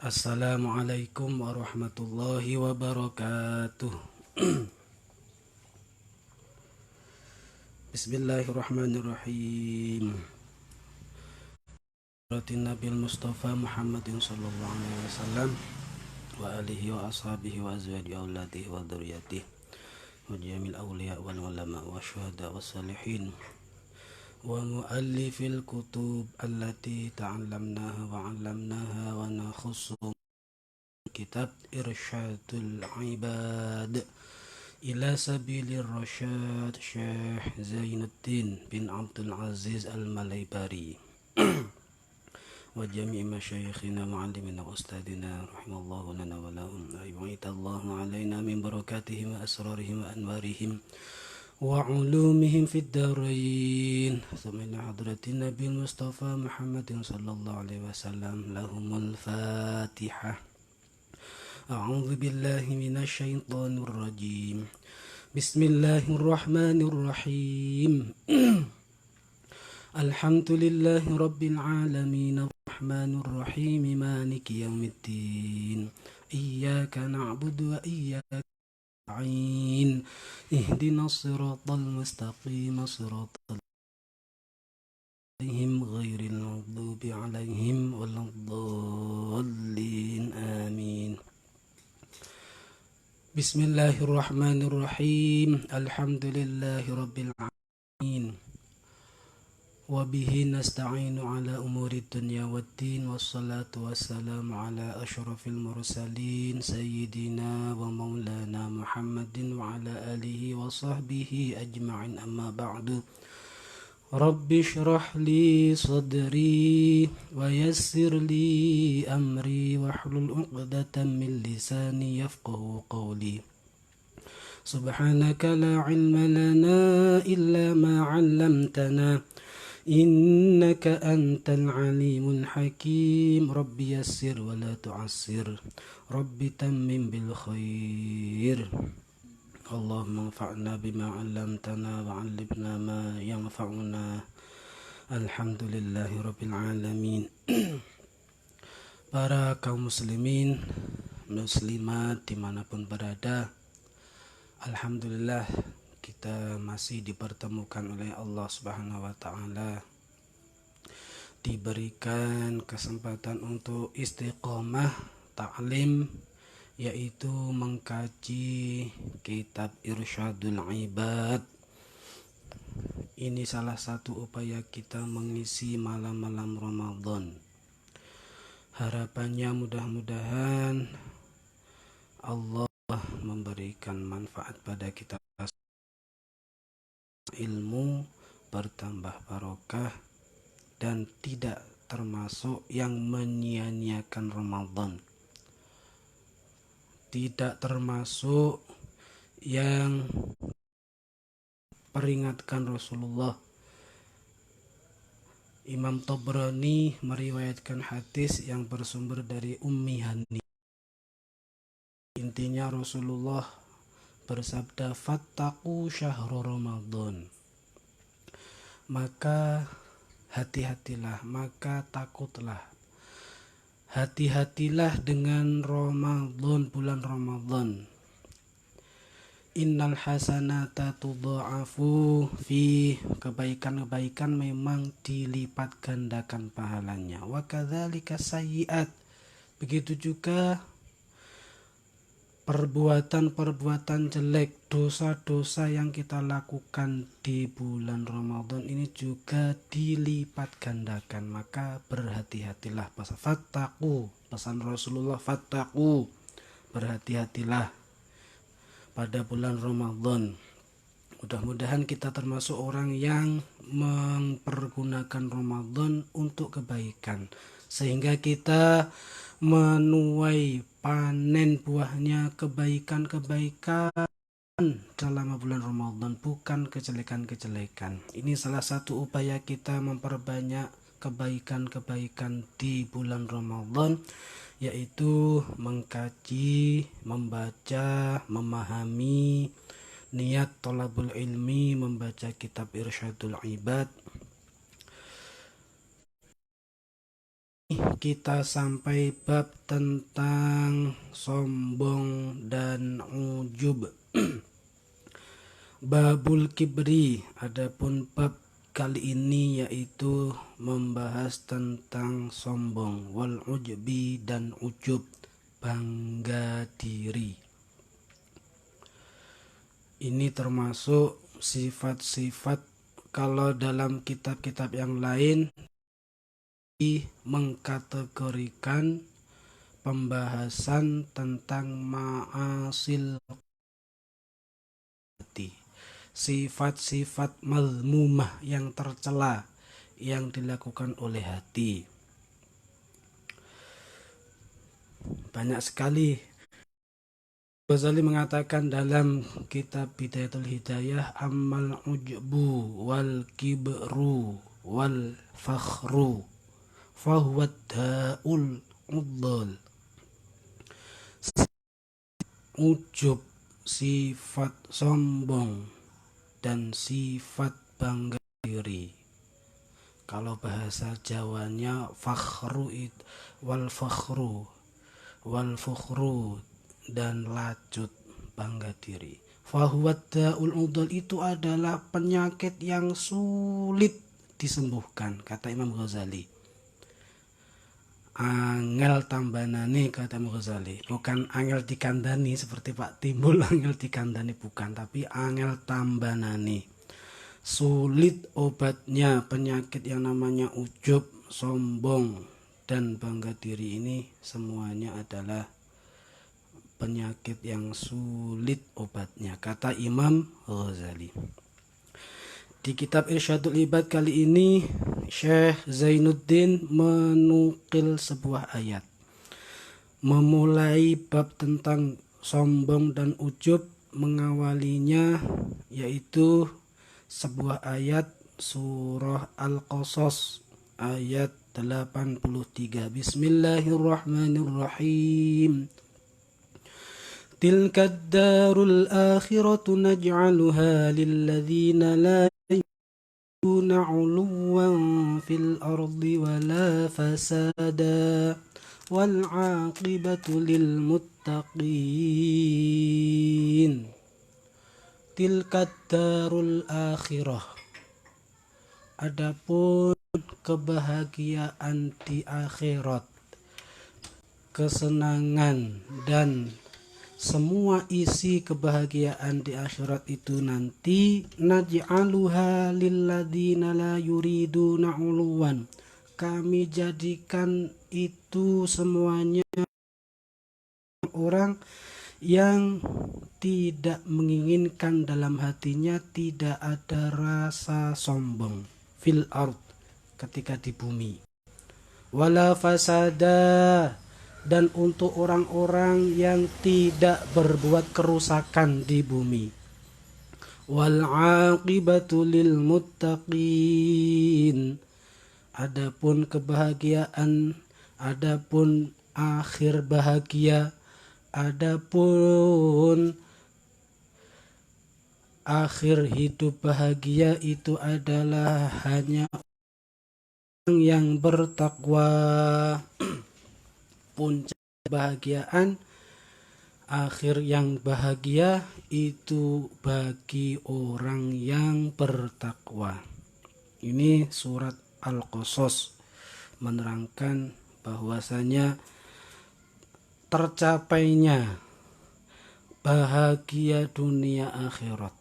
Assalamualaikum warahmatullahi wabarakatuh. Bismillahirrahmanirrahim. Ratin Nabil Mustafa Muhammadin sallallahu alaihi wasallam wa alihi wa ashabihi wa azwaji wa auladihi wa dzurriyyatihi wa jamil awliya wal ulama wa syuhada wa salihin wa muallifil kutub allati ta'allamnaha wa 'allamnaha wa nakhussu kitab Irsyadul Ibad ila sabilir rasyad Syekh Zainuddin bin Abdul Aziz Al-Malaybari wa jami' masyayikhina mu'allimina wa ustadina rahimallahu lana wa lahum wa yu'idallahu alaina min barakatihim wa asrarihim wa anwarihim wa ulumihim fid darain. Thumma hadratin Nabi Mustafa Muhammadin sallallahu alaihi wasallam lahumul Fatihah. A'udzu billahi minasy syaithanir rajim. Bismillahirrahmanirrahim. Alhamdulillahi rabbil alamin arrahmanir rahim maliki yaumiddin. Iyyaka na'budu wa iyyaka nasta'in. Ihdinas siratal mustaqim siratal ladzina ghairil maghdubi 'alaihim waladdallin. Amin. Bismillahirrahmanirrahim. Alhamdulillahi rabbil alamin. Wabihi nasta'inu ala umuri dunya waddin. Wassalatu wassalamu ala ashrafil mursalin sayyidina wa maulana Muhammadin wa ala alihi wa sahbihi ajma'in, amma ba'du. Rabbi shrah li sadri wa yassir li amri wahlul 'uqdatam min lisani yafqahu qawli. Subhanaka la ilma lana illa ma 'allamtana innaka antal alimul hakim. Rabbi yassir wa la tu'assir, Rabbi tammim bil khair. Allahumma anfa'na bima 'allamtana wa 'allimna ma yanfa'una. Alhamdulillahi rabbil alamin. Para kaum muslimin muslimat dimanapun berada, alhamdulillah kita masih dipertemukan oleh Allah Subhanahu wa ta'ala, diberikan kesempatan untuk istiqomah ta'lim, yaitu mengkaji kitab Irsyadul Ibad. Ini salah satu upaya kita mengisi malam-malam Ramadan. Harapannya mudah-mudahan Allah memberikan manfaat pada kita, ilmu bertambah barokah dan tidak termasuk yang menyia-nyiakan Ramadan, tidak termasuk yang peringatkan Rasulullah. Imam Tabrani meriwayatkan hadis yang bersumber dari Ummi Hani. Intinya Rasulullah bersabda, fattaqu syahrul Ramadan. Maka hati-hatilah, maka takutlah, hati-hatilah dengan Ramadan, bulan Ramadan. Innal hasanata tudha'afu fi, kebaikan-kebaikan memang dilipat gandakan pahalanya. Wa kadzalika sayyi'at, begitu juga perbuatan-perbuatan jelek, dosa-dosa yang kita lakukan di bulan Ramadan ini juga dilipat gandakan. Maka berhati-hatilah. Fattaqu, pesan Rasulullah, fattaqu, berhati-hatilah pada bulan Ramadan. Mudah-mudahan kita termasuk orang yang mempergunakan Ramadan untuk kebaikan, sehingga kita menuai panen buahnya kebaikan-kebaikan selama bulan Ramadan, bukan kejelekan-kejelekan. Ini salah satu upaya kita memperbanyak kebaikan-kebaikan di bulan Ramadan, yaitu mengkaji, membaca, memahami, niat thalabul ilmi, membaca kitab Irsyadul Ibad. kita sampai bab tentang sombong dan ujub. Babul kibri, adapun bab kali ini yaitu membahas tentang sombong, wal ujbi dan ujub, bangga diri. Ini termasuk sifat-sifat kalau dalam kitab-kitab yang lain mengkategorikan pembahasan tentang ma'asil hati, sifat-sifat mazmumah yang tercela yang dilakukan oleh hati. Banyak sekali. Ghazali mengatakan dalam kitab Bidayatul Hidayah, ammal ujbu wal kibru wal fakhru fahuwa da'ul uddal. Ujub, sifat sombong dan sifat bangga diri. Kalau bahasa Jawanya fakhru wal fakhru wal fukhru dan lacut, bangga diri. Fahuwa da'ul uddal, itu adalah penyakit yang sulit disembuhkan, kata Imam Ghazali. Angel tambanane, kata Imam Ghazali, bukan angel dikandani seperti Pak Timbul angel dikandani, bukan, tapi angel tambanane. Sulit obatnya penyakit yang namanya ujub, sombong dan bangga diri ini semuanya adalah penyakit yang sulit obatnya, kata Imam Ghazali. Di kitab Irsyadul Ibad kali ini Syekh Zainuddin menukil sebuah ayat, memulai bab tentang sombong dan ujub, mengawalinya yaitu sebuah ayat surah Al-Qasas ayat 83. Bismillahirrahmanirrahim. Tilka ad-darul akhiratu naj'aluha lilladzina la yuriduna 'uluwan fil ardi wala fasada wal 'aqibatu lil muttaqin. Tilka ad-darul akhirah, adapun kebahagiaan di akhirat, kesenangan dan semua isi kebahagiaan di akhirat itu nanti naj'aluha lilladzina la yuriduna 'uluwan, kami jadikan itu semuanya orang yang tidak menginginkan, dalam hatinya tidak ada rasa sombong, fil ard, ketika di bumi, wala fasada, dan untuk orang-orang yang tidak berbuat kerusakan di bumi, wal 'aqibatu lil muttaqin, adapun kebahagiaan, adapun akhir bahagia, adapun akhir hidup bahagia itu adalah hanya orang yang bertakwa. Puncak kebahagiaan, akhir yang bahagia itu bagi orang yang bertakwa. Ini surat Al-Qasas menerangkan bahwasanya tercapainya bahagia dunia akhirat,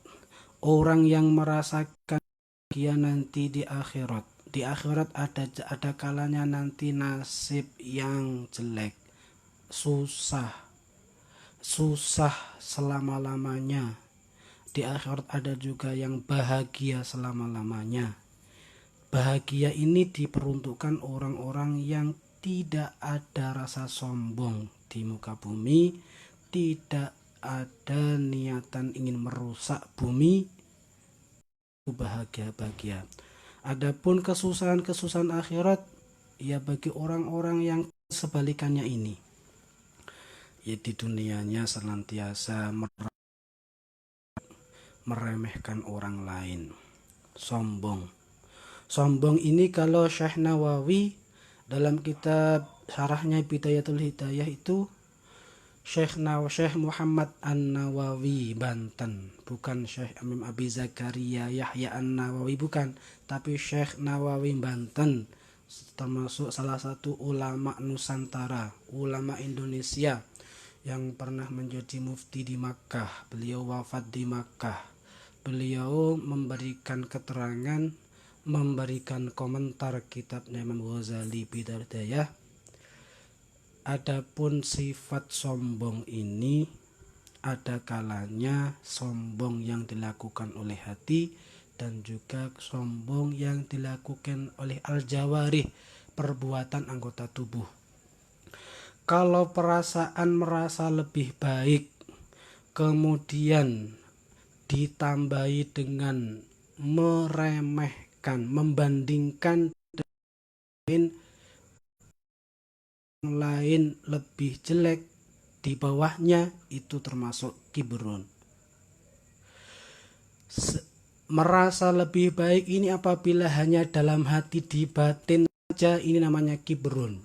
orang yang merasakan bahagia nanti di akhirat. Di akhirat ada kalanya nanti nasib yang jelek, susah selama-lamanya. Di akhirat ada juga yang bahagia selama-lamanya. Bahagia ini diperuntukkan orang-orang yang tidak ada rasa sombong di muka bumi, tidak ada niatan ingin merusak bumi, bahagia. Adapun kesusahan akhirat, ya bagi orang-orang yang sebalikannya ini, ya di dunianya senantiasa meremehkan orang lain, sombong ini kalau Syekh Nawawi Dalam kitab syarahnya Bidayatul Hidayah itu Syekh Muhammad An-Nawawi Banten, bukan Syekh Imam Abi Zakaria Yahya An-Nawawi, bukan, tapi Syekh Nawawi Banten, termasuk salah satu ulama Nusantara, ulama Indonesia yang pernah menjadi mufti di Makkah. Beliau wafat di Makkah. Beliau memberikan keterangan, memberikan komentar kitabnya Imam Ghazali Bidayatul Hidayah. Adapun sifat sombong ini, ada kalanya sombong yang dilakukan oleh hati dan juga sombong yang dilakukan oleh al-jawarih, perbuatan anggota tubuh. Kalau perasaan merasa lebih baik kemudian ditambahi dengan meremehkan, membandingkan dengan lain lebih jelek di bawahnya, itu termasuk kibrun. Merasa lebih baik ini apabila hanya dalam hati, di batin saja, ini namanya kibrun.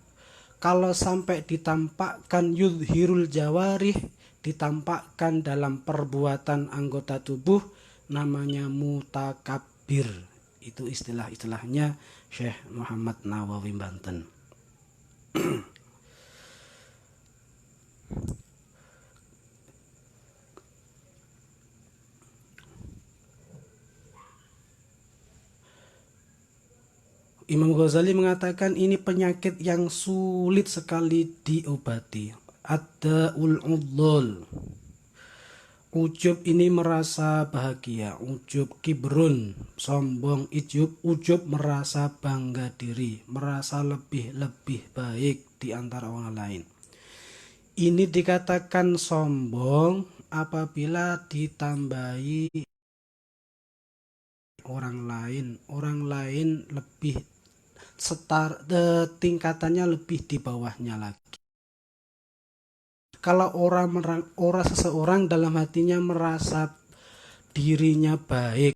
Kalau sampai ditampakkan yudhirul jawarih, ditampakkan dalam perbuatan anggota tubuh, namanya mutakabir. Itu istilah-istilahnya Syekh Muhammad Nawawi Banten. Imam Ghazali mengatakan ini penyakit yang sulit sekali diobati. Ad-da'ul udhul. Ujub ini merasa bahagia, ujub kibrun, sombong, ujub merasa bangga diri, merasa lebih baik di antara orang lain. Ini dikatakan sombong apabila ditambahi orang lain lebih tingkatannya lebih di bawahnya lagi. Kalau seseorang dalam hatinya merasa dirinya baik,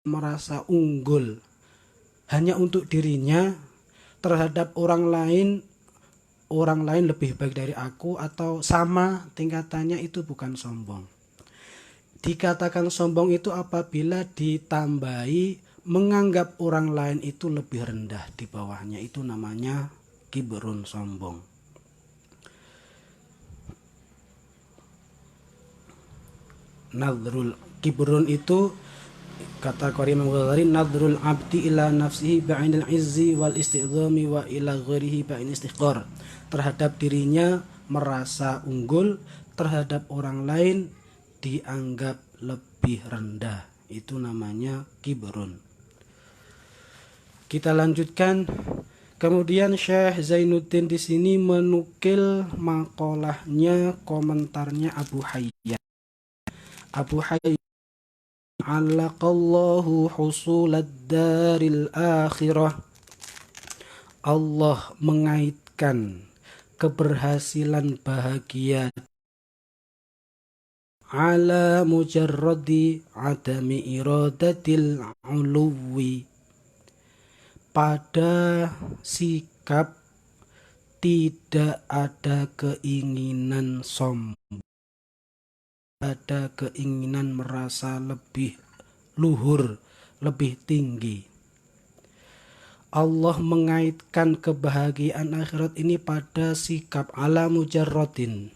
merasa unggul hanya untuk dirinya, terhadap orang lain lebih baik dari aku atau sama tingkatannya, itu bukan sombong. Dikatakan sombong itu apabila ditambahi menganggap orang lain itu lebih rendah di bawahnya, itu namanya kibrun, sombong. Nadrul kibrun itu, kata Imam Ghazali, nadrul abdi ila nafsihi ba'inil izzi wal istidhami wa ila ghairihi ba'in istiqrar. Terhadap dirinya merasa unggul, terhadap orang lain dianggap lebih rendah, itu namanya kibrun. Kita lanjutkan. Kemudian Syekh Zainuddin di sini menukil makolahnya, komentarnya Abu Hayyan. Abu Hayyan, alaqallahu husulad daril akhirah. Allah mengaitkan keberhasilan bahagia ala mujarradi adami iradatil uluwi, pada sikap tidak ada keinginan sombong, ada keinginan merasa lebih luhur, lebih tinggi. Allah mengaitkan kebahagiaan akhirat ini pada sikap ala mujarrodin,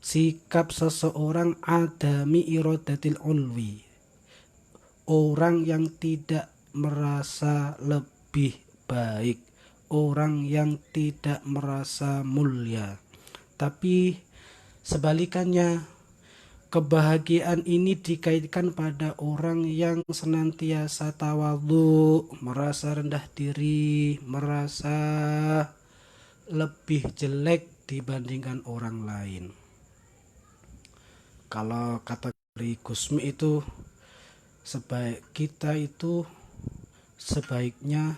sikap seseorang adami iradatil ulwi, orang yang tidak merasa lebih baik, orang yang tidak merasa mulia. Tapi sebalikannya, kebahagiaan ini dikaitkan pada orang yang senantiasa tawadhu, merasa rendah diri, merasa lebih jelek dibandingkan orang lain. Kalau kategori Gusmi itu, kita itu sebaiknya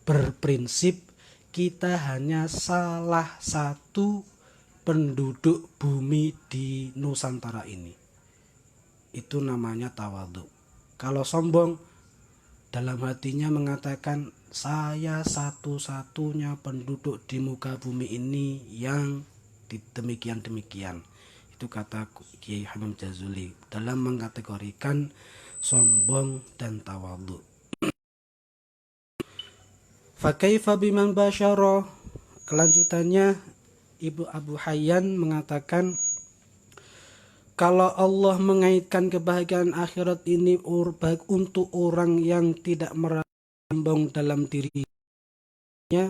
berprinsip kita hanya salah satu penduduk bumi di Nusantara ini. Itu namanya tawadhu. Kalau sombong, dalam hatinya mengatakan, saya satu-satunya penduduk di muka bumi ini yang demikian-demikian. Itu kata Kiai Hamam Jazuli dalam mengkategorikan sombong dan tawadhu. Fakaifa biman basyara. Kelanjutannya Ibu Abu Hayyan mengatakan, kalau Allah mengaitkan kebahagiaan akhirat ini baik untuk orang yang tidak merasa sombong dalam dirinya,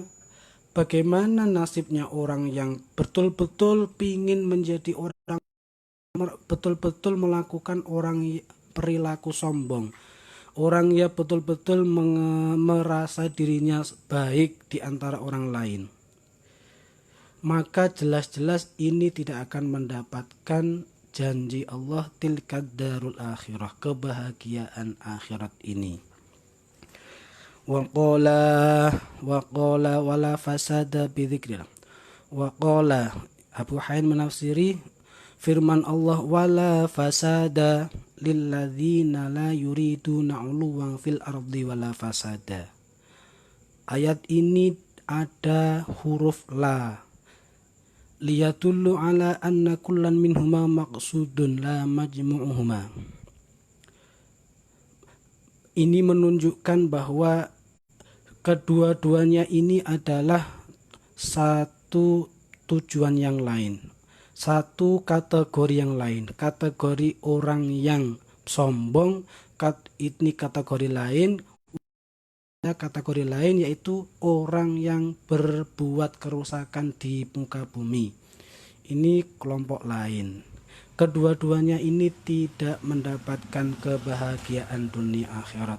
bagaimana nasibnya orang yang betul-betul ingin menjadi orang, betul-betul melakukan perilaku sombong, orang yang betul-betul merasa dirinya baik di antara orang lain, maka jelas-jelas ini tidak akan mendapatkan janji Allah tilkad darul akhirah, kebahagiaan akhirat ini. Waqala wala fasada bidzikrillah. Waqala Abu Hayyan menafsiri firman Allah, wala fasada lilladzina la yuriduna 'uluwan fil ardi wala fasada. Ayat ini ada huruf la, liyadullu ala anna kullan minhuma maqsudun la majmu'uhuma. Ini menunjukkan bahwa kedua-duanya ini adalah satu tujuan yang lain, satu kategori yang lain. Kategori orang yang sombong, ini kategori lain. Kategori lain yaitu orang yang berbuat kerusakan di muka bumi. Ini kelompok lain. Kedua-duanya ini tidak mendapatkan kebahagiaan dunia akhirat,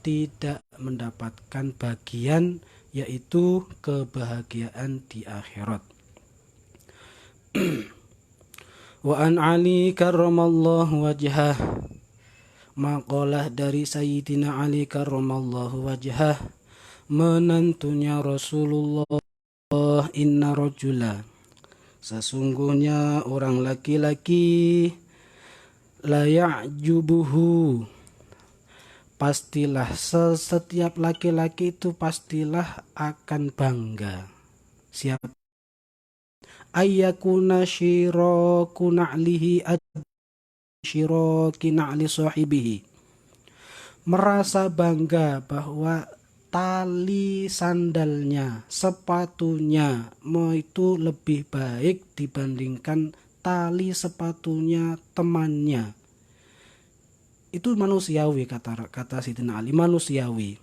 tidak mendapatkan bagian yaitu kebahagiaan di akhirat. Wa an Ali karramallahu wajhah. Maqalah dari Sayyidina Ali karramallahu wajhah, menantunya Rasulullah, inna rajula, sesungguhnya orang laki-laki, la ya'jubuhu, pastilah setiap laki-laki itu pastilah akan bangga. Siapa? Ayyakuna syiraku na'lihi syiraki na'li sahibihi, merasa bangga bahwa tali sandalnya, sepatunya itu lebih baik dibandingkan tali sepatunya temannya. Itu manusiawi, kata Sayyidina Ali, manusiawi.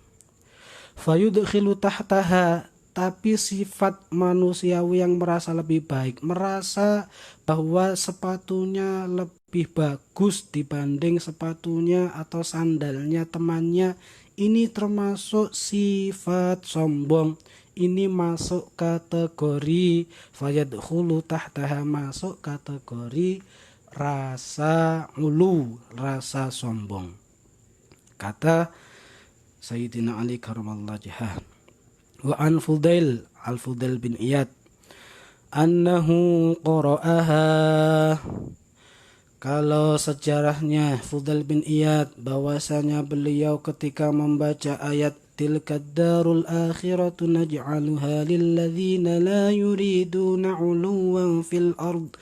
Fayudkhilu tahtaha, tapi sifat manusiawi yang merasa lebih baik, merasa bahwa sepatunya lebih bagus dibanding sepatunya atau sandalnya temannya, ini termasuk sifat sombong. Ini masuk kategori fayadkhulu tahtaha, masuk kategori rasa ulu, rasa sombong. Kata Sayyidina Ali karramallahu wajhah. Wa an Fudail, Al-Fudail bin Iyad, annahu qara'aha, kalau sejarahnya Fudail bin Iyad bahwasanya beliau ketika membaca ayat tilkad darul akhiratu naj'aluha lilladzina la yuriduna 'uluwan fil ard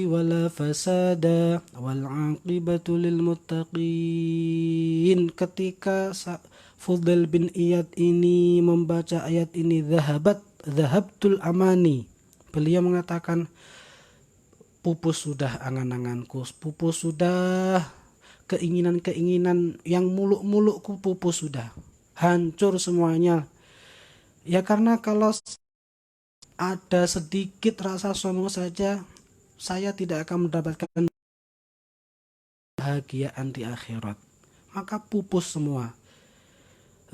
wala fasada wal 'aqibatu lil muttaqin. Ketika Fudail bin Iyad ini membaca ayat ini, dhahabtul amani, beliau mengatakan, pupus sudah angan-anganku, pupus sudah keinginan-keinginan yang muluk-mulukku, pupus sudah, hancur semuanya. Ya karena kalau ada sedikit rasa sombong saja, saya tidak akan mendapatkan kebahagiaan di akhirat, maka pupus semua.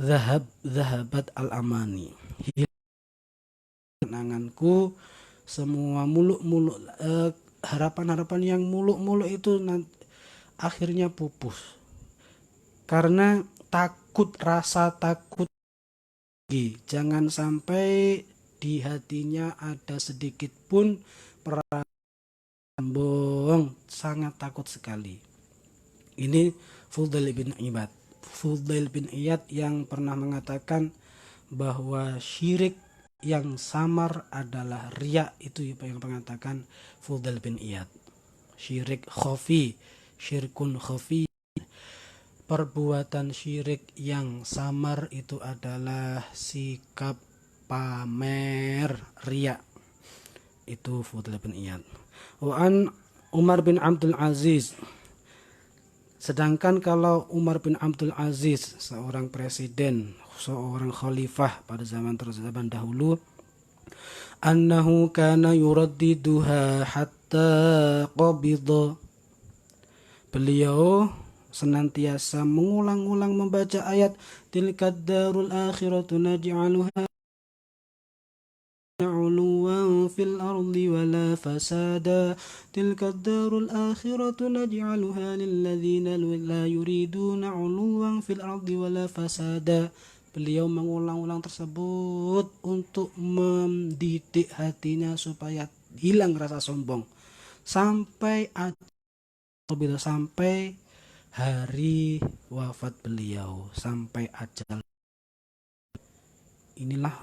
Dhahabat al-amani, anganku, semua muluk-muluk, harapan-harapan yang muluk-muluk itu akhirnya pupus karena takut, rasa takut. Jangan sampai di hatinya ada sedikit pun perasaan sombong, sangat takut sekali. Ini Fudail bin Iyad yang pernah mengatakan bahwa syirik yang samar adalah riya, itu yang mengatakan Fudail bin Iyad. Syirik khafi, syirkun khafi, perbuatan syirik yang samar itu adalah sikap pamer, riya. Itu Fudail bin Iyad. Wa an Umar bin Abdul Aziz. Sedangkan kalau Umar bin Abdul Aziz, seorang presiden, seorang khalifah pada zaman dahulu, annahu kana yuraddiduha hatta qabidha. Beliau senantiasa mengulang-ulang membaca ayat tilkad darul akhiratu naj'aluha uluwan fil ardi wala fasada tilkad darul akhiratu naj'aluha lilladzina la yuriduna uluwan fil ardi wala fasada. Beliau mengulang-ulang tersebut untuk mendidik hatinya supaya hilang rasa sombong sampai hari wafat beliau, sampai ajal. Inilah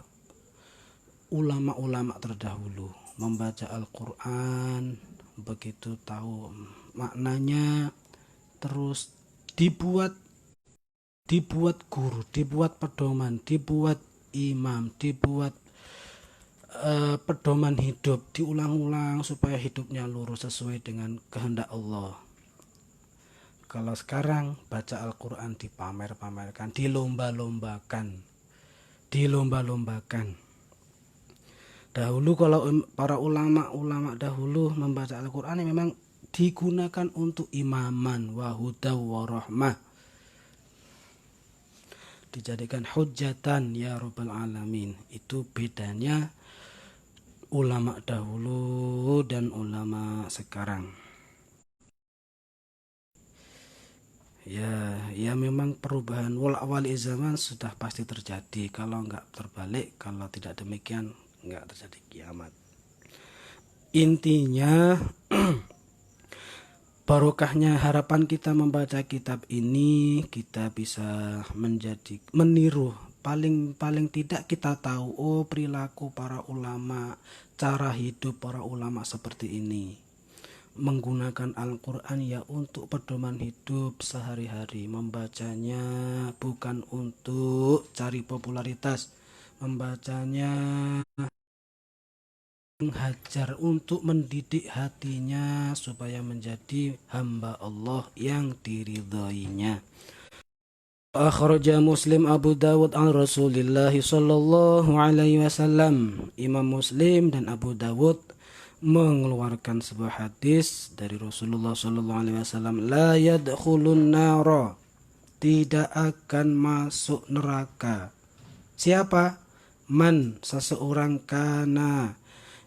ulama-ulama terdahulu, membaca Al-Quran, begitu tahu maknanya, terus dibuat guru, dibuat pedoman, dibuat imam, dibuat pedoman hidup, diulang-ulang supaya hidupnya lurus sesuai dengan kehendak Allah. Kalau sekarang baca Al-Quran dipamer-pamerkan, dilomba-lombakan. Dahulu kalau para ulama dahulu membaca Al-Quran memang digunakan untuk imaman wa hudaw wa rahmah, dijadikan hujjatan ya rabbal alamin. Itu bedanya ulama dahulu dan ulama sekarang. Ya memang perubahan wali zaman sudah pasti terjadi. Kalau nggak terbalik, kalau tidak demikian nggak terjadi kiamat. Intinya barokahnya harapan kita membaca kitab ini, kita bisa meniru, paling tidak kita tahu perilaku para ulama, cara hidup para ulama seperti ini, menggunakan Al-Quran ya untuk pedoman hidup sehari-hari, membacanya bukan untuk cari popularitas, membacanya menghajar untuk mendidik hatinya supaya menjadi hamba Allah yang diridhoinya. Akhraja Muslim Abu Dawud an Rasulillah sallallahu alaihi wasallam. Imam Muslim dan Abu Dawud mengeluarkan sebuah hadis dari Rasulullah sallallahu alaihi wasallam, la yadkhulun nara, tidak akan masuk neraka. Siapa? Man, seseorang, kana,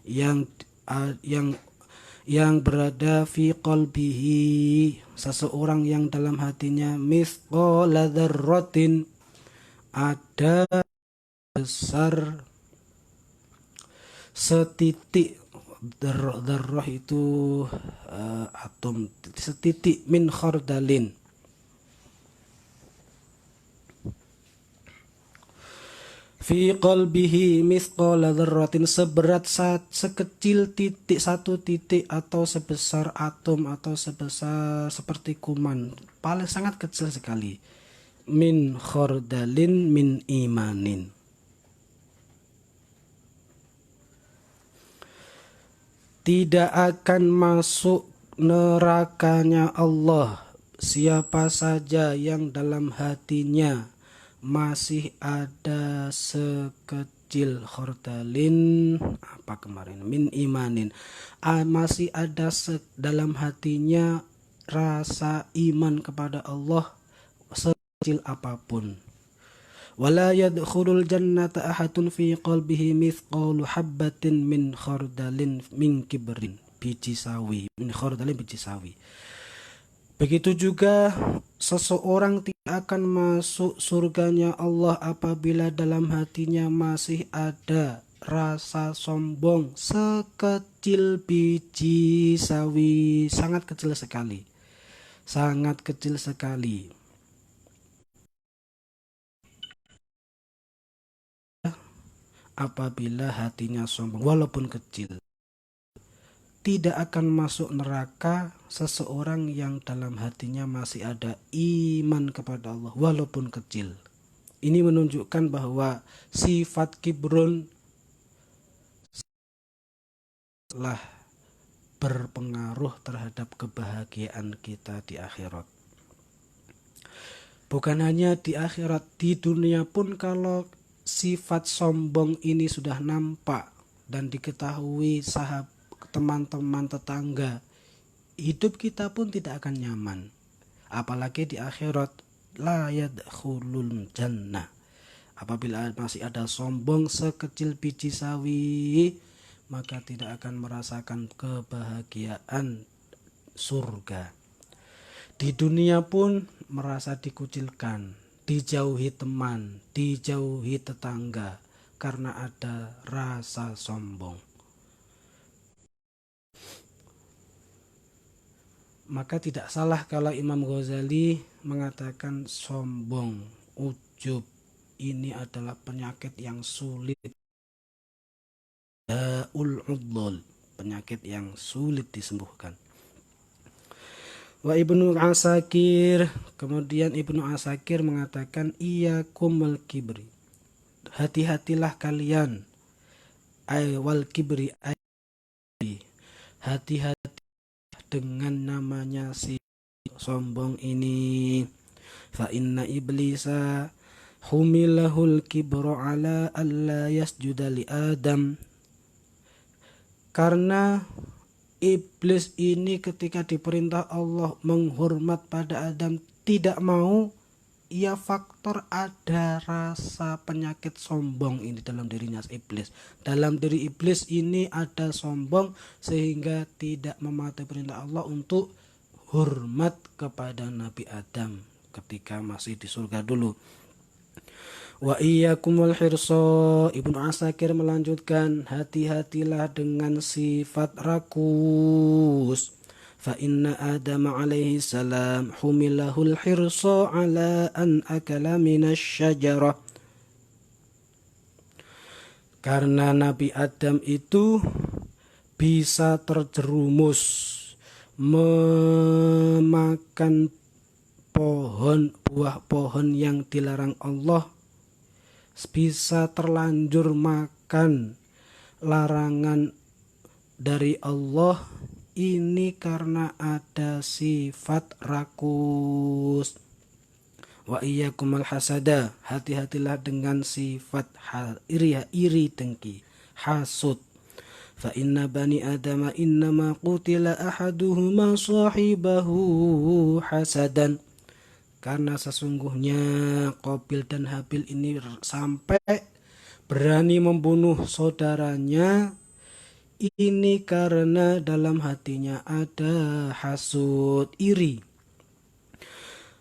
yang berada fi qalbihi, seseorang yang dalam hatinya mithqala dzarratin, ada besar setitik, dzarrah itu atom, setitik, min khardalin, fi qalbihi mithqala dzarratin, seberat sekecil titik, satu titik, atau sebesar atom, atau sebesar seperti kuman, paling sangat kecil sekali. Min khardalin min imanin, tidak akan masuk nerakanya Allah siapa saja yang dalam hatinya masih ada sekecil khardalin, apa kemarin, min imanin, masih ada dalam hatinya rasa iman kepada Allah sekecil apapun. Wala yadkhulul jannata ahadun fi qalbihi mithqalu habbatin min khardalin min kibrin, biji sawi, min khardalin biji sawi. Begitu juga seseorang tidak akan masuk surganya Allah apabila dalam hatinya masih ada rasa sombong sekecil biji sawi, sangat kecil sekali. sangat kecil sekali. Apabila hatinya sombong, walaupun kecil, tidak akan masuk neraka seseorang yang dalam hatinya masih ada iman kepada Allah walaupun kecil. Ini menunjukkan bahwa sifat kibrun telah berpengaruh terhadap kebahagiaan kita di akhirat. Bukan hanya di akhirat, di dunia pun kalau sifat sombong ini sudah nampak dan diketahui sahabat, teman-teman, tetangga, hidup kita pun tidak akan nyaman. Apalagi di akhirat, la yadkhulul jannah. Apabila masih ada sombong sekecil biji sawi, maka tidak akan merasakan kebahagiaan surga. Di dunia pun merasa dikucilkan, dijauhi teman, dijauhi tetangga karena ada rasa sombong. Maka tidak salah kalau Imam Ghazali mengatakan sombong, ujub ini adalah penyakit yang sulit. Da'ul udlul, penyakit yang sulit disembuhkan. Wa Ibnu Asakir, kemudian Ibnu Asakir mengatakan iyyakumul kibri. Hati-hatilah kalian wal kibri, hati-hati dengan namanya si sombong ini. Fa inna iblisa humilahul kibru ala alla yasjuda li Adam. Karena iblis ini ketika diperintah Allah menghormat pada Adam tidak mau, ia faktor ada rasa penyakit sombong ini dalam dirinya iblis. Dalam diri iblis ini ada sombong sehingga tidak mematuhi perintah Allah untuk hormat kepada Nabi Adam ketika masih di surga dulu. Wa iyyakumul hirsa, Ibnu Asakir melanjutkan, hati-hatilah dengan sifat rakus. Fa inna Adam alaihi salam humilahul hirsa ala an akala minasy syajarah. Karena Nabi Adam itu bisa terjerumus memakan buah pohon yang dilarang Allah, bisa terlanjur makan larangan dari Allah, ini karena ada sifat rakus. Wa iyyakumul hasada, hati-hatilah dengan sifat iri dengki, hasud. Fa inna bani adama innama qutila ahaduhuma sahibahu hasadan. Karena sesungguhnya Qabil dan Habil ini sampai berani membunuh saudaranya, ini karena dalam hatinya ada hasud, iri.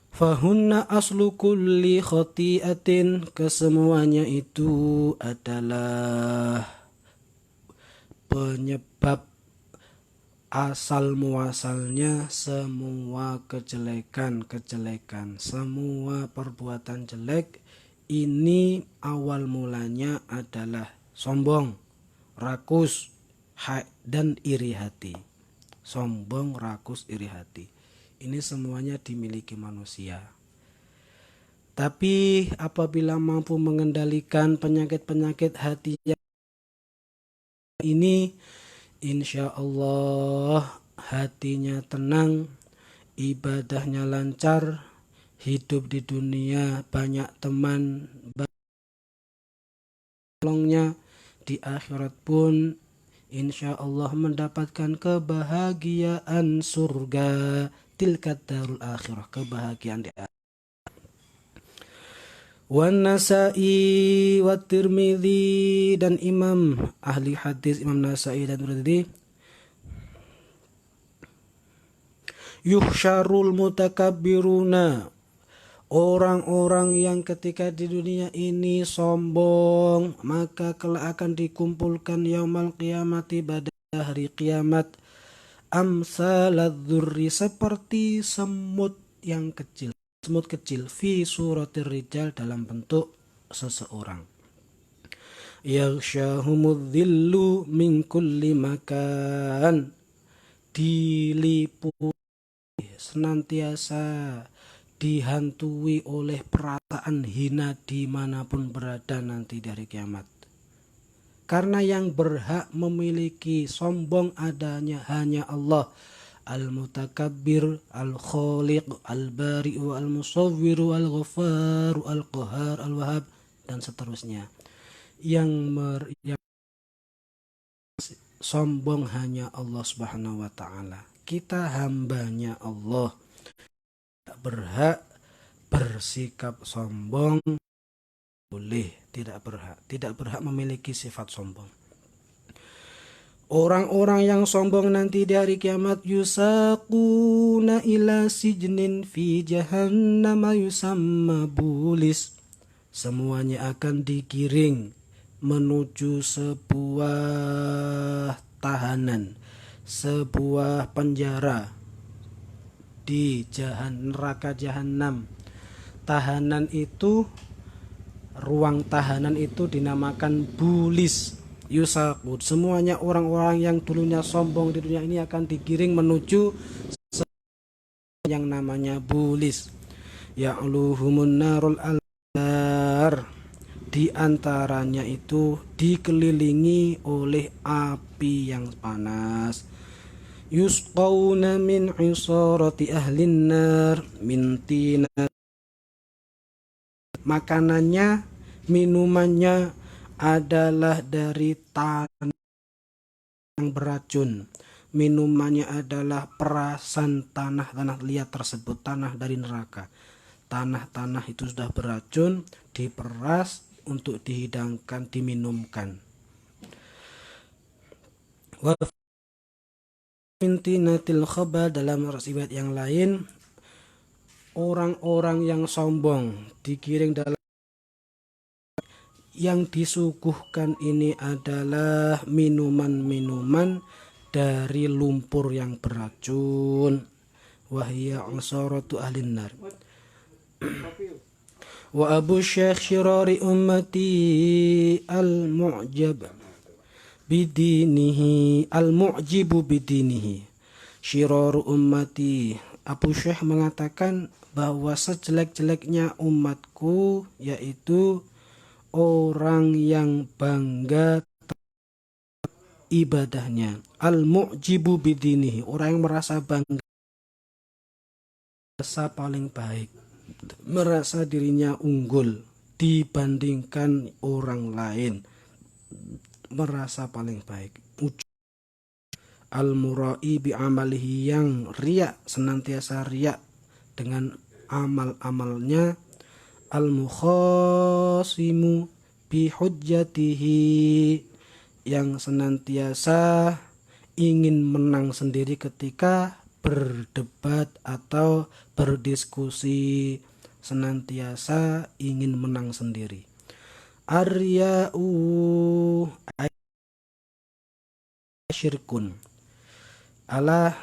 Fahunna aslu kulli khati'atin, kesemuanya itu adalah penyebab asal muasalnya semua kejelekan, semua perbuatan jelek ini awal mulanya adalah sombong, rakus, dan iri hati. Sombong, rakus, iri hati. Ini semuanya dimiliki manusia. Tapi apabila mampu mengendalikan penyakit-penyakit hati ini, insya Allah hatinya tenang, ibadahnya lancar, hidup di dunia banyak teman, tolongnya, di akhirat pun insya Allah mendapatkan kebahagiaan surga, tilkat darul akhirah, kebahagiaan di akhirat. Wan Nasa'i wa Tirmidzi, dan Imam ahli hadis Imam Nasa'i dan Tirmidzi, yuhsyarul mutakabbiruna, orang-orang yang ketika di dunia ini sombong maka kelak akan dikumpulkan yaumal qiyamati pada hari kiamat, amsaladzurri, seperti semut yang kecil, semut kecil, fi suratir rijal, dalam bentuk seseorang. Yaghsyahumudzillu min kulli makan, diliputi, senantiasa dihantui oleh perasaan hina dimanapun berada nanti dari kiamat. Karena yang berhak memiliki sombong adanya hanya Allah, Al-Mutakabbir, Al-Khaliq, Al-Bari'u, Al-Musawwiru, Al-Ghafaru, Al-Qahar, Al-Wahhab, dan seterusnya. Yang sombong hanya Allah Subhanahu wa ta'ala. Kita hambanya Allah, tidak berhak bersikap sombong, tidak berhak memiliki sifat sombong. Orang-orang yang sombong nanti di hari kiamat, yusaquna ila sijnin fi jahannam yusamma bulis, semuanya akan digiring menuju sebuah tahanan, sebuah penjara di neraka jahanam. Tahanan itu, ruang tahanan itu dinamakan bulis. Yusaqud, semuanya orang-orang yang dulunya sombong di dunia ini akan digiring menuju yang namanya bulis. Ya'luhumun narul alar, di antaranya itu dikelilingi oleh api yang panas. Yusqawna min isarati ahlin nar min tina, makanannya, minumannya adalah dari tanah yang beracun. Minumannya adalah perasan tanah-tanah liat tersebut, tanah dari neraka. Tanah-tanah itu sudah beracun, diperas untuk dihidangkan, diminumkan. Wa fintinatil khaba, dalam riwayat yang lain, orang-orang yang sombong digiring dalam, yang disuguhkan ini adalah minuman-minuman dari lumpur yang beracun. Wahya asaratu ahlin nar. Wa abu syekh syirari ummati al-mu'jab bidinihi, al-mu'jibu bidinihi, syiraru ummati, Abu Syekh mengatakan bahwa sejelek-jeleknya umatku yaitu orang yang bangga ibadahnya, al-mu'jibu bidinihi, orang yang merasa bangga, merasa paling baik, merasa dirinya unggul dibandingkan orang lain, merasa paling baik. Al-mura'i bi amalihi, yang riya, senantiasa riya dengan amal-amalnya. Al-mukhasimu bi hujjatihi, yang senantiasa ingin menang sendiri ketika berdebat atau berdiskusi, senantiasa ingin menang sendiri. Arya'u syirkun, ala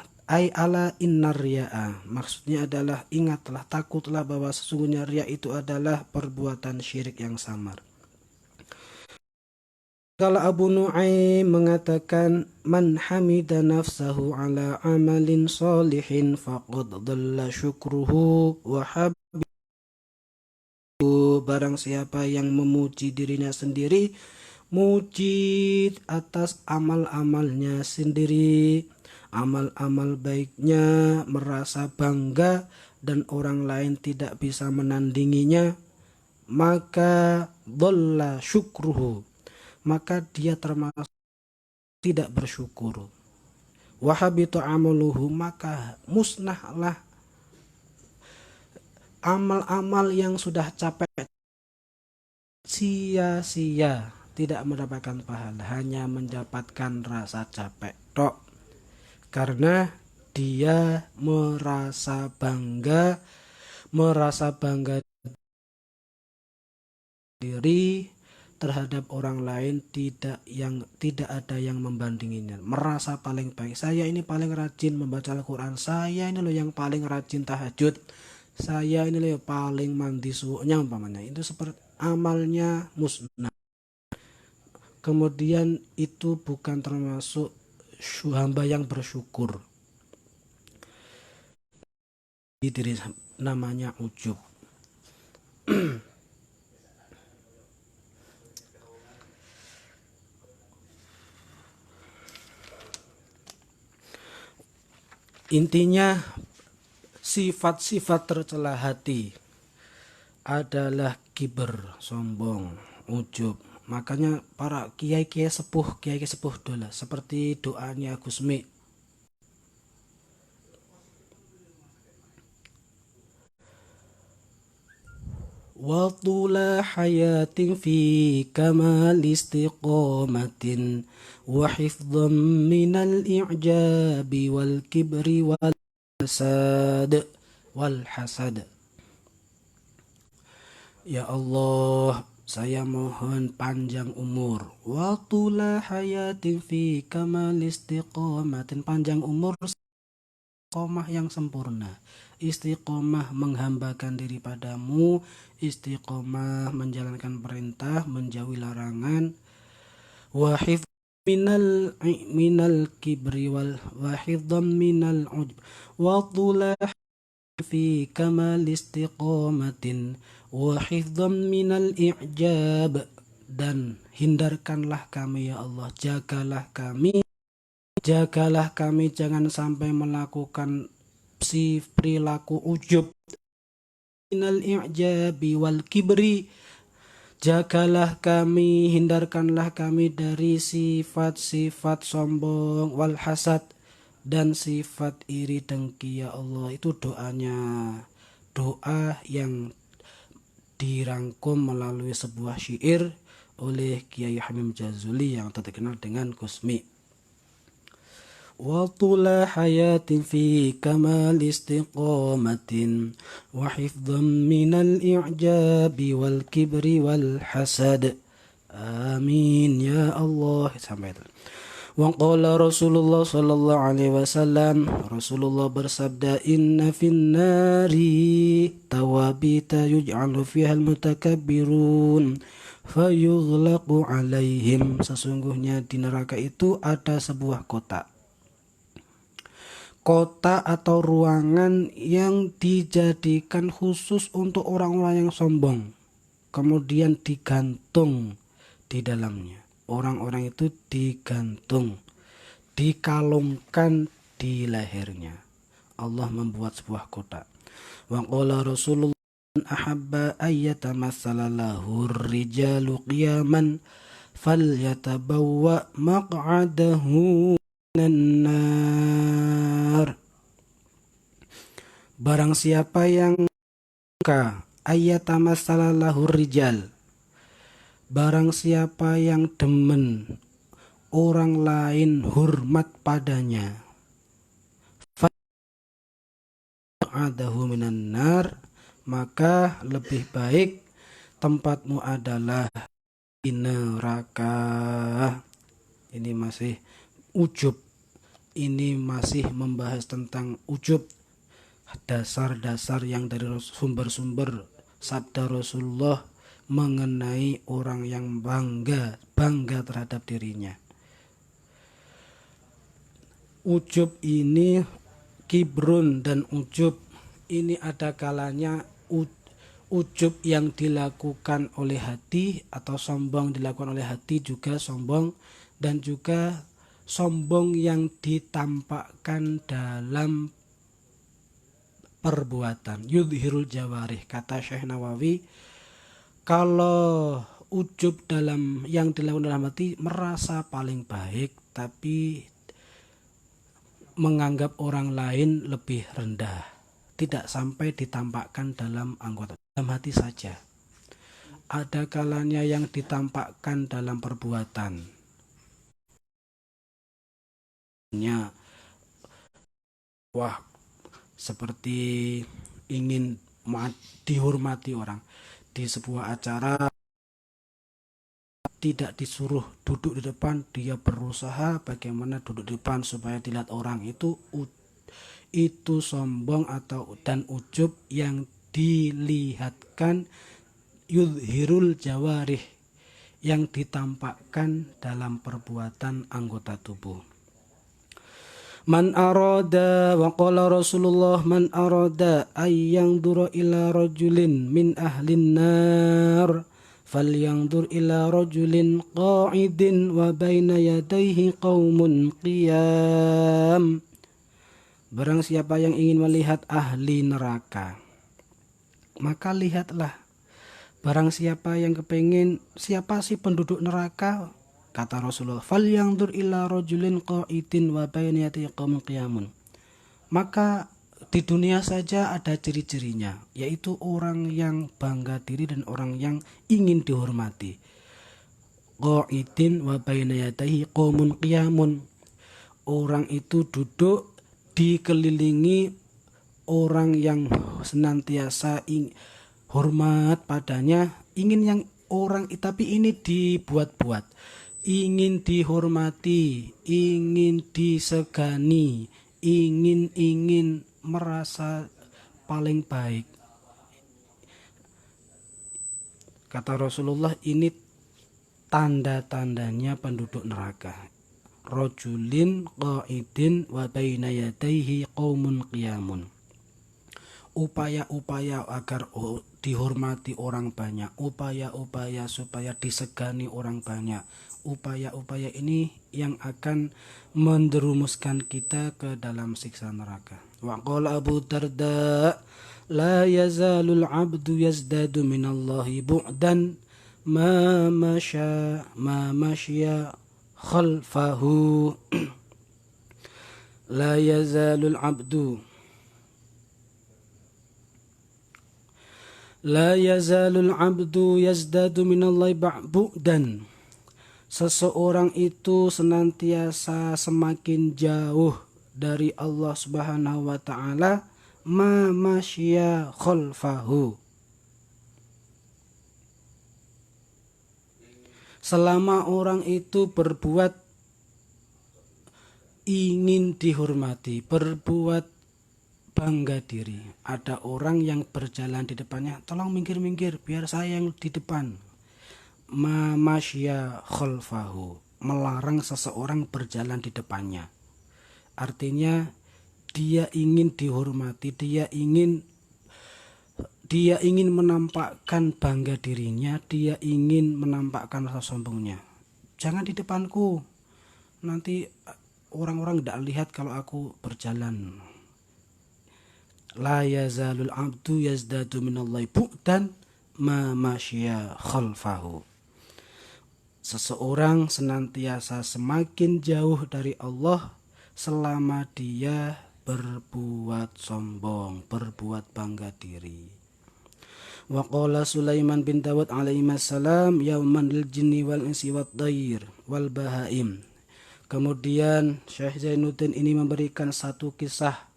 innar riya'a, maksudnya adalah ingatlah, takutlah bahwa sesungguhnya riya itu adalah perbuatan syirik yang samar. Kalau Abu Nu'aim mengatakan, man hamida nafsahu ala amalin salihin faqad dhalla syukruhu wa habibu, barang siapa yang memuji dirinya sendiri, muji atas amal-amalnya sendiri, amal-amal baiknya, merasa bangga dan orang lain tidak bisa menandinginya, maka dhalla syukruhu, maka dia termasuk tidak bersyukur. Wa habitu amaluhu, maka musnahlah amal-amal yang sudah capek, sia-sia, tidak mendapatkan pahala, hanya mendapatkan rasa capek tok, karena dia merasa bangga diri terhadap orang lain tidak ada yang membandinginya. Merasa paling baik. Saya ini paling rajin membaca Al-Quran. Saya ini loh yang paling rajin tahajud. Saya ini loh yang paling mandi subuhnya umpamanya. Itu seperti amalnya musnah. Kemudian itu bukan termasuk hamba yang bersyukur. Diri namanya ujub. Intinya sifat-sifat tercela hati adalah kiber, sombong, ujub. Makanya para kiai-kiai sepuh dulu seperti doanya Gusmi. Wa tula hayatin fi kamal istiqamatin wa hifdhan minal i'jabi wal kibri wal hasad. Ya Allah, saya mohon panjang umur. Wa tula hayatin fi kamal istiqamatin, panjang umur, istiqomah yang sempurna. Istiqomah menghambakan diri padamu, istiqomah menjalankan perintah, menjauhi larangan. Wa hifdz minal kibri wal wahidham minal ujb. Wa tula fi kamal istiqamatin wa hifdhan minal i'jab, dan hindarkanlah kami ya Allah, jagalah kami jangan sampai melakukan si perilaku ujub, minal i'jabi wal kibri, jagalah kami, hindarkanlah kami dari sifat-sifat sombong, wal hasad, dan sifat iri dengki ya Allah. Itu doa yang dirangkum melalui sebuah syair oleh Kiai Hamim Jazuli yang terkenal dengan Gusmi. Wa tula hayatin fi kamal istiqamatin wa hifdhan minal i'jabi wal kibri wal hasad. Amin ya Allah. Sampai itu. Wa qala Rasulullah sallallahu alaihi wasallam, Rasulullah bersabda, inna fin nari tawabita yuj'alu fiha al-mutakabbirun fayughlaqu alaihim, sesungguhnya di neraka itu ada sebuah kota atau ruangan yang dijadikan khusus untuk orang-orang yang sombong, kemudian digantung di dalamnya. Orang-orang itu digantung, dikalungkan di lehernya. Allah membuat sebuah kota. Wa qala Rasulullah ahabba ayyatamassala lahu rijalu qiyaman falyatabawwa maq'adahu minan nar. Barang siapa yang ayyatamassala lahu rijal, barang siapa yang demen orang lain hormat padanya, fa'adahu minan nar, maka lebih baik tempatmu adalah di neraka. Ini masih ujub. Ini masih membahas tentang ujub, dasar-dasar yang dari sumber-sumber sabda Rasulullah mengenai orang yang bangga terhadap dirinya. Ujub ini, kibrun dan ujub ini ada kalanya ujub yang dilakukan oleh hati atau sombong dilakukan oleh hati juga sombong, dan juga sombong yang ditampakkan dalam perbuatan, yudhirul jawarih. Kata Syekh Nawawi, kalau ujub yang dilakukan dalam hati, merasa paling baik tapi menganggap orang lain lebih rendah, tidak sampai ditampakkan dalam anggota, dalam hati saja. Ada kalanya yang ditampakkan dalam perbuatan, wah, seperti ingin dihormati orang di sebuah acara, tidak disuruh duduk di depan, dia berusaha bagaimana duduk di depan supaya dilihat orang. Itu sombong dan ujub yang dilihatkan, yudhirul jawarih, yang ditampakkan dalam perbuatan anggota tubuh. Man arada, wa qala Rasulullah, man arada ayyang dura ila rajulin min ahlin nar falyandur ila rajulin qa'idin wa baina yadayhi qaumun qiyam. Barang siapa yang ingin melihat ahli neraka, maka lihatlah. Barang siapa yang kepingin, siapa sih penduduk neraka? Kata Rasulullah, falyandur ila rajulin qa'idin wa baina yadayhi qaumun qiyamun. Maka di dunia saja ada ciri-cirinya, yaitu orang yang bangga diri dan orang yang ingin dihormati. Qa'idin wa baina yadayhi qaumun qiyamun. Orang itu duduk dikelilingi orang yang senantiasa hormat padanya, ingin yang orang, tapi ini dibuat-buat. Ingin dihormati, ingin disegani, ingin merasa paling baik. Kata Rasulullah, ini tanda-tandanya penduduk neraka. Rajulin qa'idin wa baina yadayhi qaumun qiyamun. Upaya-upaya agar dihormati orang banyak, upaya-upaya supaya disegani orang banyak. Upaya-upaya ini yang akan menjerumuskan kita ke dalam siksa neraka. Wa qala Abu Darda, la yazalul abdu yazdadu minallahi bu'dan ma masya khalfahu. La yazalul abdu yazdadu minallahi bu'dan. Seseorang itu senantiasa semakin jauh dari Allah Subhanahu wa taala, ma masya khalfahu. Selama orang itu berbuat ingin dihormati, berbuat bangga diri. Ada orang yang berjalan di depannya, tolong minggir-minggir biar saya yang di depan. Ma masya khalfahu, melarang seseorang berjalan di depannya. Artinya dia ingin dihormati, dia ingin menampakkan bangga dirinya, dia ingin menampakkan rasa sombongnya. Jangan di depanku, nanti orang-orang tidak lihat kalau aku berjalan. La yazalul abdu yazdadu minallahi bu'dan ma masya khalfahu. Seseorang senantiasa semakin jauh dari Allah selama dia berbuat sombong, berbuat bangga diri. Wa qala Sulaiman bin Dawud alaihi salam yauman lil jinni wal insi wad dair wal bahaim. Kemudian Syekh Zainuddin ini memberikan satu kisah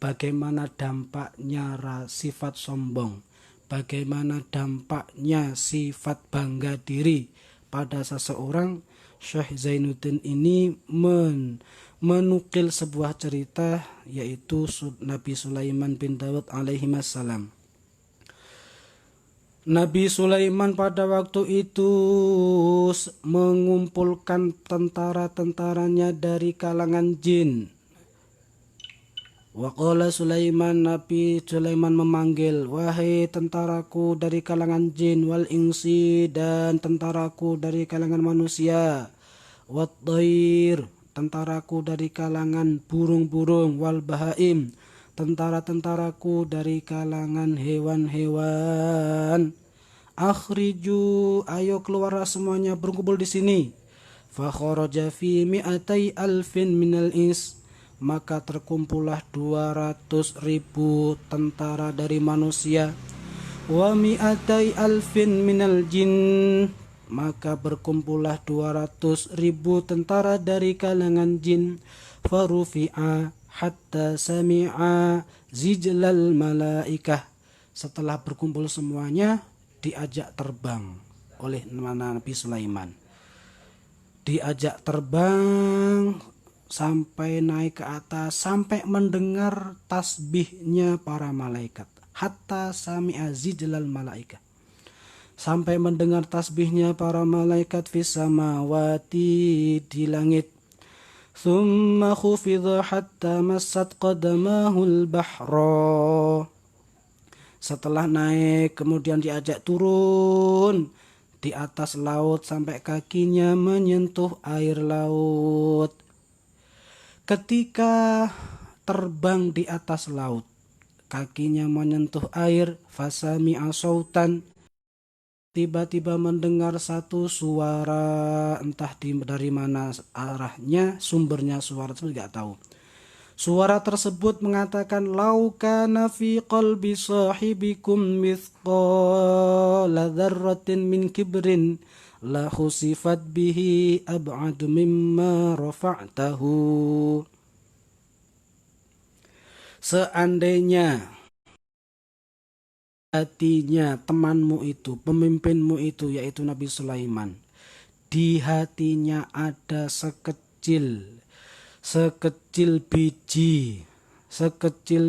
bagaimana dampaknya sifat sombong, bagaimana dampaknya sifat bangga diri pada seseorang. Syekh Zainuddin ini menukil sebuah cerita, yaitu Nabi Sulaiman bin Dawud alaihi salam. Nabi Sulaiman pada waktu itu mengumpulkan tentara-tentaranya dari kalangan jin. Wa qala Sulaiman, Nabi Sulaiman memanggil, wahai tentaraku dari kalangan jin, wal insi, dan tentaraku dari kalangan manusia, wat dair, tentaraku dari kalangan burung-burung, wal bahaim, tentara-tentaraku dari kalangan hewan-hewan. Akhriju, ayo keluarlah semuanya, berkumpul di sini. Fa kharaja fi mi'atai alfin minal ins, maka terkumpullah 200.000 tentara dari manusia. Wa mi'atai alfin minal jin, maka berkumpullah 200.000 tentara dari kalangan jin. Farufi'a hatta sami'a zijlal malaikah, setelah berkumpul semuanya diajak terbang oleh Nabi Sulaiman. Diajak terbang sampai naik ke atas, sampai mendengar tasbihnya para malaikat. Hatta sami'a zijlal malaikat. Sampai mendengar tasbihnya para malaikat fis samawati di langit. Thumma khufidha hatta massat qadamahul bahra. Setelah naik kemudian diajak turun di atas laut sampai kakinya menyentuh air laut. Ketika terbang di atas laut, kakinya menyentuh air, fasami'a sautan. Tiba-tiba mendengar satu suara, entah dari mana arahnya, sumbernya suara tersebut tidak tahu. Suara tersebut mengatakan, "Lau kana fi qalbi sahibikum mithqala dzarratin min kibrin la khusifat bihi ab'adu mimma rafa'tahu." Seandainya hatinya temanmu itu, pemimpinmu itu, yaitu Nabi Sulaiman, di hatinya ada sekecil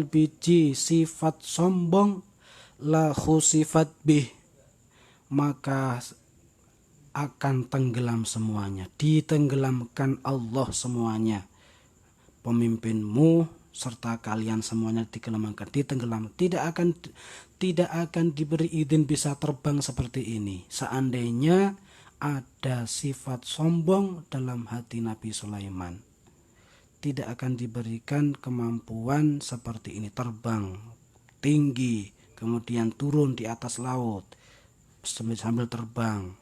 biji sifat sombong, la khusifat bih, maka akan tenggelam semuanya, ditenggelamkan Allah semuanya. Pemimpinmu serta kalian semuanya ditenggelam. Tidak akan diberi izin bisa terbang seperti ini seandainya ada sifat sombong dalam hati Nabi Sulaiman. Tidak akan diberikan kemampuan seperti ini, terbang tinggi kemudian turun di atas laut sambil terbang.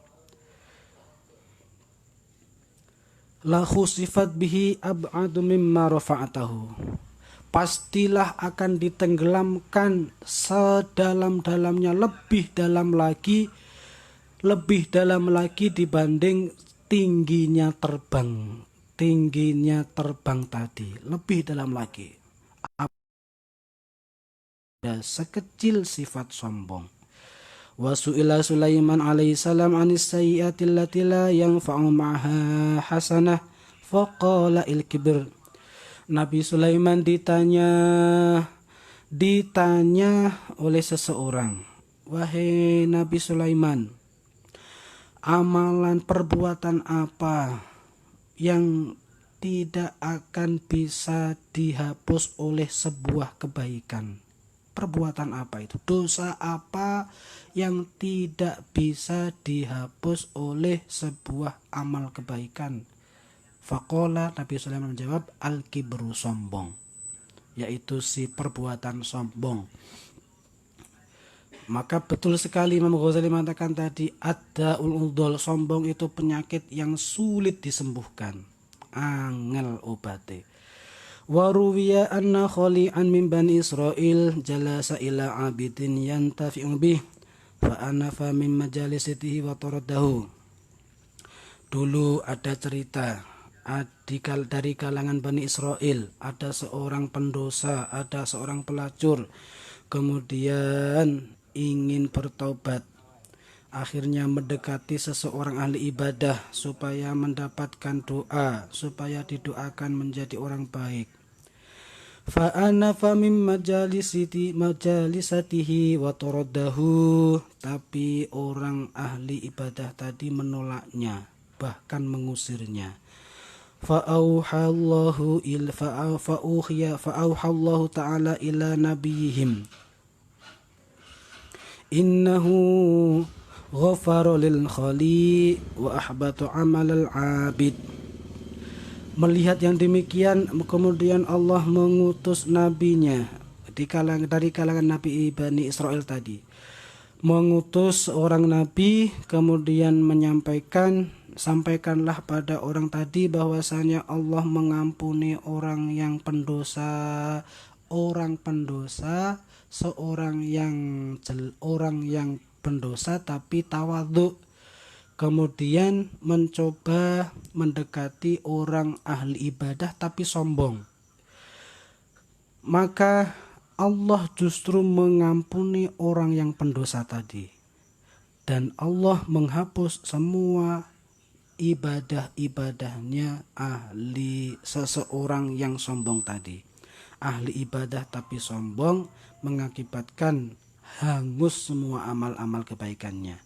La khusifat bihi ab'adu mimma rafa'atahu. Pastilah akan ditenggelamkan sedalam-dalamnya, lebih dalam lagi dibanding tingginya terbang tadi, lebih dalam lagi. Ada sekecil sifat sombong. Wa su'ila Sulaiman alaihissalam anis sayyi'ati allati la yanfa'u ma'aha hasanah faqala il-kibr. Nabi Sulaiman ditanya oleh seseorang, "Wahai Nabi Sulaiman, amalan perbuatan apa yang tidak akan bisa dihapus oleh sebuah kebaikan?" Perbuatan apa itu? Dosa apa yang tidak bisa dihapus oleh sebuah amal kebaikan? Faqala, Nabi Sulaiman menjawab, al-kibru, sombong, yaitu si perbuatan sombong. Maka betul sekali Imam Ghazali mengatakan tadi, ad-da'ul udhol, sombong itu penyakit yang sulit disembuhkan, angel obate. Wa ruwiya anna khali'an min bani Israil jalasa ila abidin yantafi'u bih fa anafa min majalisatihi wa taradahu. Dulu ada cerita dari kalangan Bani Israel, ada seorang pendosa, ada seorang pelacur, kemudian ingin bertobat. Akhirnya mendekati seseorang ahli ibadah supaya mendapatkan doa, supaya didoakan menjadi orang baik. Fa'anafa min majalisatihi wa taradahu, tapi orang ahli ibadah tadi menolaknya, bahkan mengusirnya. Fa'auhallahu ta'ala ila nabiyihim innahu ghafara lil khali wa ahbatu amal al abid. Melihat yang demikian, kemudian Allah mengutus nabinya dari kalangan Nabi Bani Israel tadi, mengutus orang nabi, kemudian sampaikanlah pada orang tadi bahwasanya Allah mengampuni orang yang pendosa, seorang yang pendosa tapi tawadhu, kemudian mencoba mendekati orang ahli ibadah tapi sombong, maka Allah justru mengampuni orang yang pendosa tadi. dan Allah menghapus semua ibadah-ibadahnya ahli seseorang yang sombong tadi. Ahli ibadah tapi sombong mengakibatkan hangus semua amal-amal kebaikannya.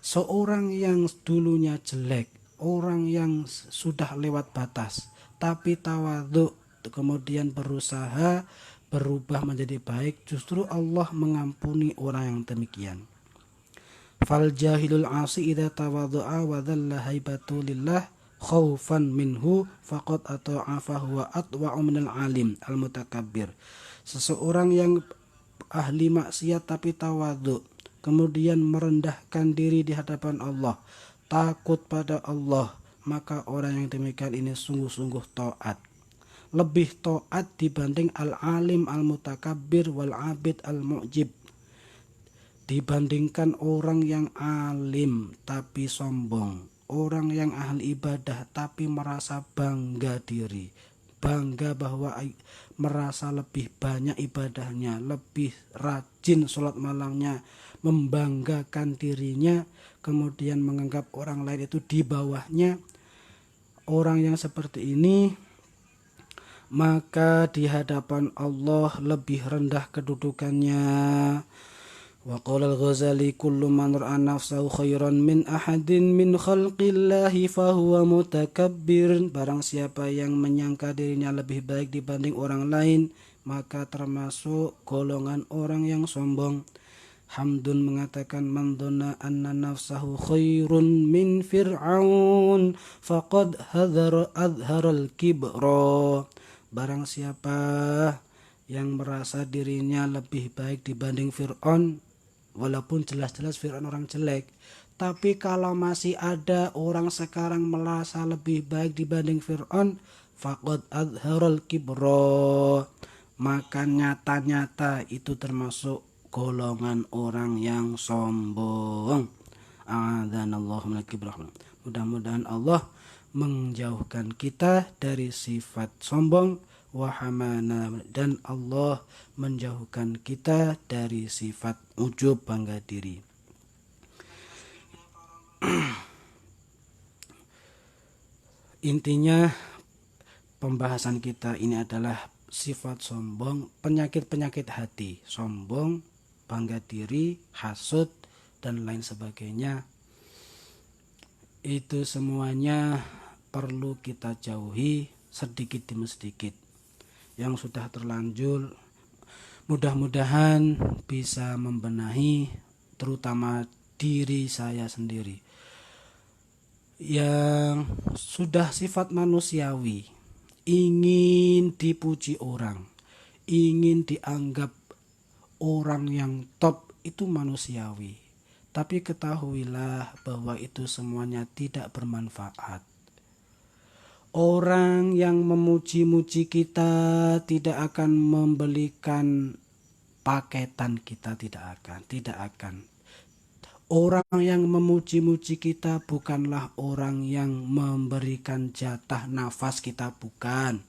Seorang yang dulunya jelek, orang yang sudah lewat batas, tapi tawadhu, kemudian berusaha berubah menjadi baik, justru Allah mengampuni orang yang demikian. Fal jahilul asi idza tawadhu'a wa dhalla haibatu lillah khaufan minhu faqad ata'afa huwa atwa'u minal alim al mutakabbir. Seseorang yang ahli maksiat tapi tawadhu, kemudian merendahkan diri di hadapan Allah, takut pada Allah, maka orang yang demikian ini sungguh-sungguh taat. Lebih taat dibanding al-alim al-mutakabbir wal-abid al-mu'jib. Dibandingkan orang yang alim tapi sombong, orang yang ahli ibadah tapi merasa bangga diri, bangga bahwa merasa lebih banyak ibadahnya, lebih rajin sholat malamnya, membanggakan dirinya, kemudian menganggap orang lain itu di bawahnya. Orang yang seperti ini maka di hadapan Allah lebih rendah kedudukannya. Wa qala al-Ghazali kullu man ra'a nafsahu khairan min ahadin min khalqillahi fahuwa mutakabbir. Barang siapa yang menyangka dirinya lebih baik dibanding orang lain, maka termasuk golongan orang yang sombong. Hamdun mengatakan man dhanna anna nafsahu khairun min fir'aun faqad adharal kibra. Barang siapa yang merasa dirinya lebih baik dibanding Fir'aun, walaupun jelas-jelas Fir'aun orang jelek, tapi kalau masih ada orang sekarang merasa lebih baik dibanding Fir'aun, faqad adharal kibra, maka nyata-nyata itu termasuk golongan orang yang sombong. A'adzanallahu minal kibra. Mudah-mudahan Allah menjauhkan kita dari sifat sombong, wahamana, dan Allah menjauhkan kita dari sifat ujub, bangga diri. Intinya pembahasan kita ini adalah sifat sombong, penyakit-penyakit hati, sombong, bangga diri, hasud, dan lain sebagainya. Itu semuanya perlu kita jauhi sedikit demi sedikit. Yang sudah terlanjur mudah-mudahan bisa membenahi, terutama diri saya sendiri yang sudah sifat manusiawi, ingin dipuji orang, ingin dianggap orang yang top, itu manusiawi. Tapi ketahuilah bahwa itu semuanya tidak bermanfaat. Orang yang memuji-muji kita tidak akan membelikan paketan kita, tidak akan. Orang yang memuji-muji kita bukanlah orang yang memberikan jatah nafas kita, bukan.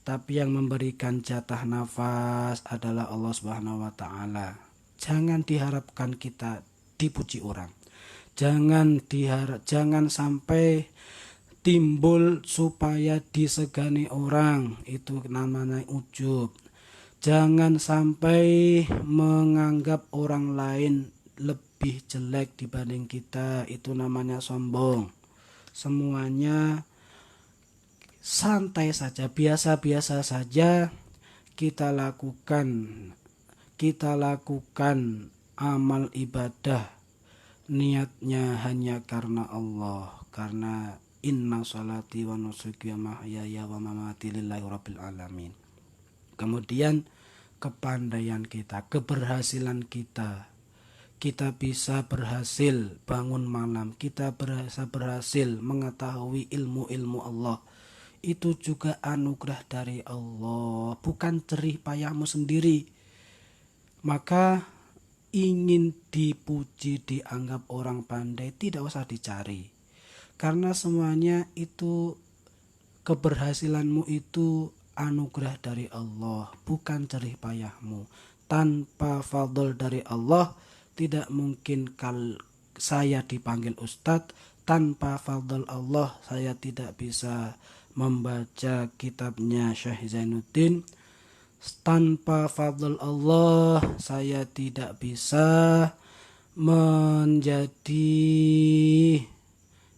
Tapi yang memberikan jatah nafas adalah Allah Subhanahu wa taala. Jangan diharapkan kita dipuji orang. Jangan sampai timbul supaya disegani orang, itu namanya ujub. Jangan sampai menganggap orang lain lebih jelek dibanding kita, itu namanya sombong. Semuanya santai saja, biasa-biasa saja kita lakukan amal ibadah, niatnya hanya karena Allah, karena inna salati wa nusuki wa mahyaya wa mamati lillahi rabbil alamin. Kemudian kepandaian kita, keberhasilan kita bisa berhasil bangun malam, kita bisa berhasil mengetahui ilmu-ilmu Allah, itu juga anugerah dari Allah, bukan jerih payahmu sendiri. Maka ingin dipuji, dianggap orang pandai, tidak usah dicari, karena semuanya itu, keberhasilanmu itu anugerah dari Allah, bukan jerih payahmu. Tanpa fadl dari Allah tidak mungkin saya dipanggil Ustadz, tanpa fadl Allah saya tidak bisa membaca kitabnya Syekh Zainuddin. Tanpa fadl Allah saya tidak bisa menjadi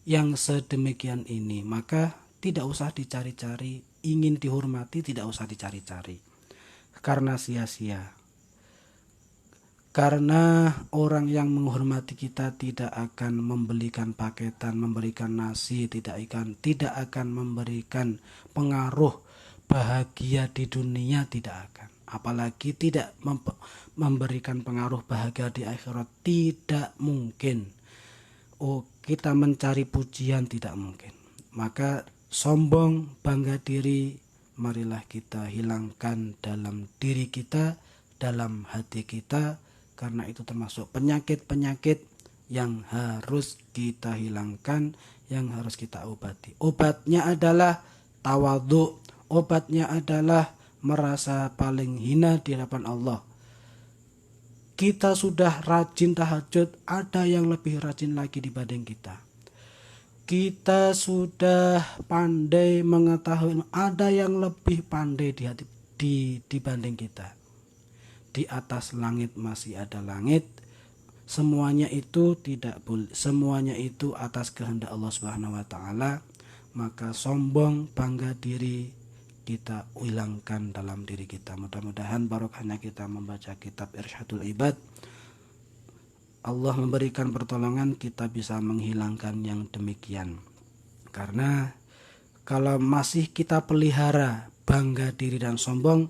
yang sedemikian ini. Maka tidak usah dicari-cari, ingin dihormati tidak usah dicari-cari, karena sia-sia. Karena orang yang menghormati kita tidak akan membelikan paketan, memberikan nasi, tidak akan memberikan pengaruh bahagia di dunia, tidak akan. Apalagi tidak memberikan pengaruh bahagia di akhirat, tidak mungkin. Kita mencari pujian tidak mungkin. Maka sombong, bangga diri, marilah kita hilangkan dalam diri kita, dalam hati kita, karena itu termasuk penyakit-penyakit yang harus kita hilangkan, yang harus kita obati. Obatnya adalah tawadhu, obatnya adalah merasa paling hina di hadapan Allah. Kita sudah rajin tahajud, ada yang lebih rajin lagi dibanding kita. Kita sudah pandai mengetahui, ada yang lebih pandai dibanding kita. Di atas langit masih ada langit. Semuanya itu tidak boleh, semuanya itu atas kehendak Allah Subhanahu wa taala. Maka sombong, bangga diri kita hilangkan dalam diri kita. Mudah-mudahan barokahnya kita membaca kitab Irsyadul Ibad, Allah memberikan pertolongan kita bisa menghilangkan yang demikian. Karena kalau masih kita pelihara bangga diri dan sombong,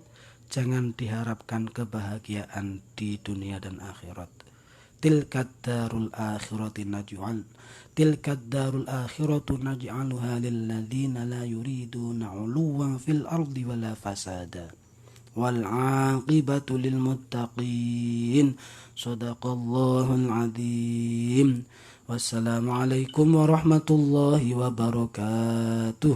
jangan diharapkan kebahagiaan di dunia dan akhirat. Tilkad darul akhirati naj'aluha lilladzina la yuriduna 'uluwan fil ardi wala fasada. Wal 'aqibatu lil muttaqin. Shadaqallahul 'adzim. Wassalamualaikum warahmatullahi wabarakatuh.